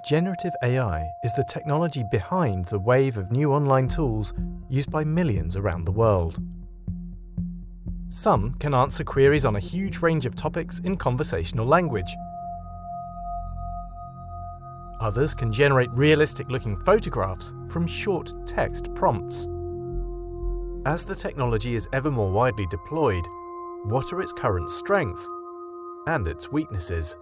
Generative AI is the technology behind the wave of new online tools used by millions around the world. Some can answer queries on a huge range of topics in conversational language. Others can generate realistic-looking photographs from short text prompts. As the technology is ever more widely deployed, what are its current strengths and its weaknesses?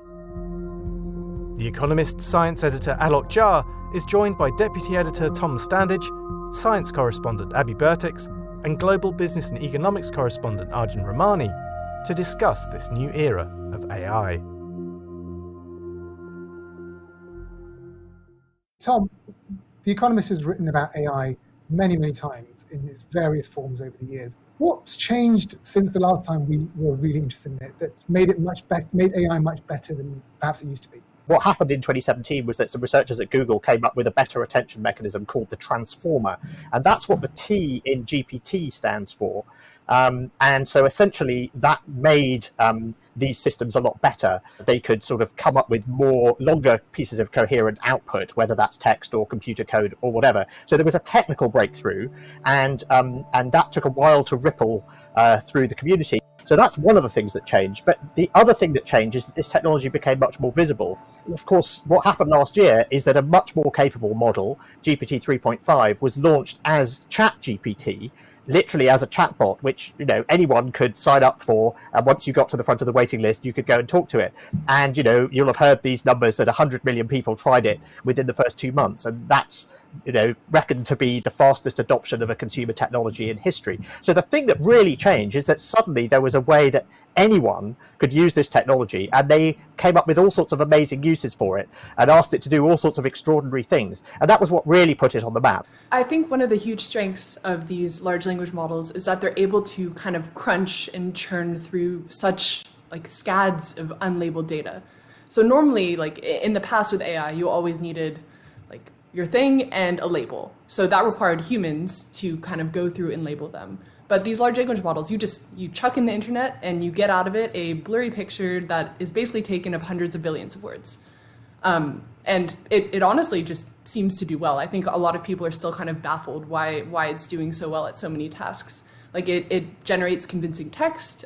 The Economist science editor Alok Jha is joined by deputy editor Tom Standage, science correspondent Abby Bertix, and global business and economics correspondent Arjun Ramani to discuss this new era of AI. Tom, The Economist has written about AI many, many times in its various forms over the years. What's changed since the last time we were really interested in it that's made AI much better than perhaps it used to be? What happened in 2017 was that some researchers at Google came up with a better attention mechanism called the transformer. And that's what the T in GPT stands for. And so essentially that made these systems a lot better. They could sort of come up with more longer pieces of coherent output, whether that's text or computer code or whatever. So there was a technical breakthrough, and that took a while to ripple through the community. So that's one of the things that changed. But the other thing that changed is that this technology became much more visible. Of course, what happened last year is that a much more capable model, GPT 3.5, was launched as ChatGPT, literally as a chatbot, which anyone could sign up for. And once you got to the front of the waiting list, you could go and talk to it. And you'll have heard these numbers that 100 million people tried it within the first 2 months, and that's reckoned to be the fastest adoption of a consumer technology in history. So the thing that really changed is that suddenly there was a way that anyone could use this technology, and they came up with all sorts of amazing uses for it and asked it to do all sorts of extraordinary things. And that was what really put it on the map. I think one of the huge strengths of these large language models is that they're able to kind of crunch and churn through such scads of unlabeled data. So normally, in the past with AI, you always needed your thing and a label. So that required humans to kind of go through and label them. But these large language models, you chuck in the internet and you get out of it a blurry picture that is basically taken of hundreds of billions of words. And it honestly just seems to do well. I think a lot of people are still kind of baffled why it's doing so well at so many tasks. It generates convincing text.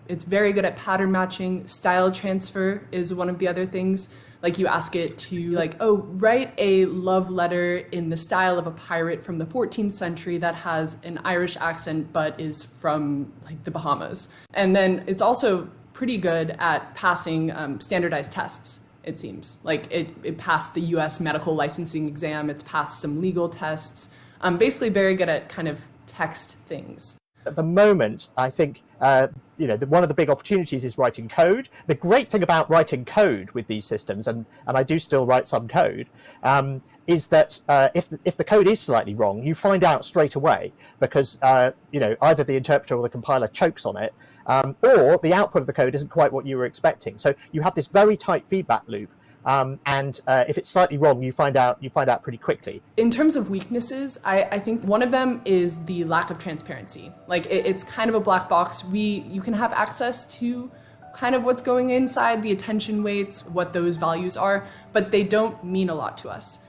It's very good at pattern matching. Style transfer is one of the other things. You ask it to write a love letter in the style of a pirate from the 14th century that has an Irish accent but is from the Bahamas. And then it's also pretty good at passing standardized tests, it seems. It passed the US medical licensing exam, it's passed some legal tests. Basically very good at kind of text things. At the moment, I think one of the big opportunities is writing code. The great thing about writing code with these systems, and I do still write some code, is that if the code is slightly wrong, you find out straight away because either the interpreter or the compiler chokes on it, or the output of the code isn't quite what you were expecting. So you have this very tight feedback loop. And if it's slightly wrong, you find out pretty quickly. In terms of weaknesses, I think one of them is the lack of transparency. It's kind of a black box. You can have access to kind of what's going inside, the attention weights, what those values are, but they don't mean a lot to us.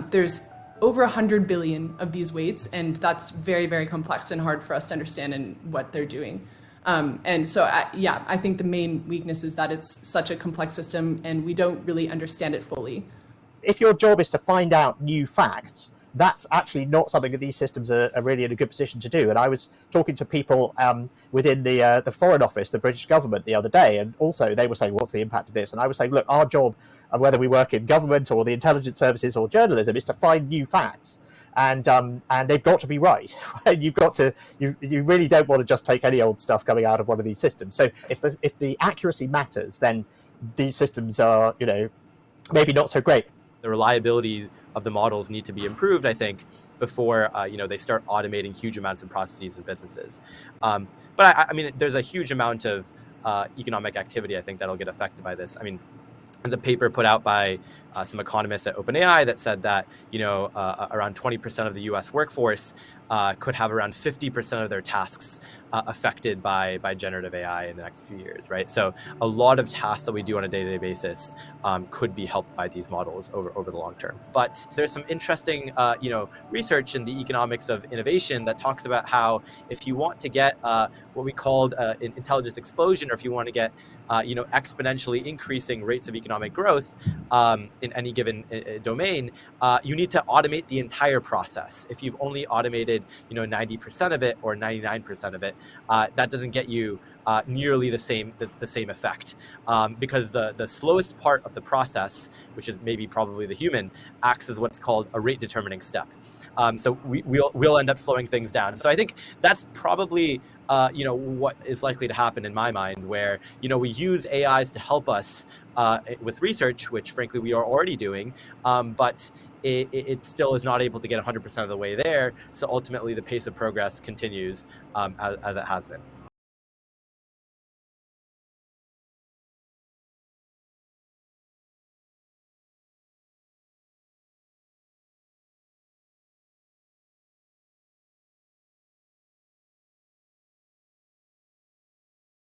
There's over 100 billion of these weights, and that's very, very complex and hard for us to understand in what they're doing. And so, I think the main weakness is that it's such a complex system and we don't really understand it fully. If your job is to find out new facts, that's actually not something that these systems are really in a good position to do. And I was talking to people within the Foreign Office, the British government, the other day, and also they were saying, what's the impact of this? And I was saying, look, our job, whether we work in government or the intelligence services or journalism, is to find new facts. And they've got to be right. You really don't want to just take any old stuff coming out of one of these systems. So if the accuracy matters, then these systems are maybe not so great. The reliability of the models need to be improved, I think, before they start automating huge amounts of processes and businesses. But I mean, there's a huge amount of economic activity, I think, that'll get affected by this. I mean, the paper put out by some economists at OpenAI that said that around 20% of the U.S. workforce could have around 50% of their tasks affected by generative AI in the next few years, right? So a lot of tasks that we do on a day-to-day basis could be helped by these models over the long term. But there's some interesting research in the economics of innovation that talks about how if you want to get what we called an intelligence explosion, or if you want to get exponentially increasing rates of economic growth in any given domain, you need to automate the entire process. If you've only automated 90% of it or 99% of it, that doesn't get you nearly the same effect, because the slowest part of the process, which is maybe probably the human, acts as what's called a rate determining step. So we'll end up slowing things down. So I think that's probably what is likely to happen in my mind, where we use AIs to help us with research, which frankly we are already doing, but it still is not able to get 100% of the way there. So ultimately the pace of progress continues as it has been.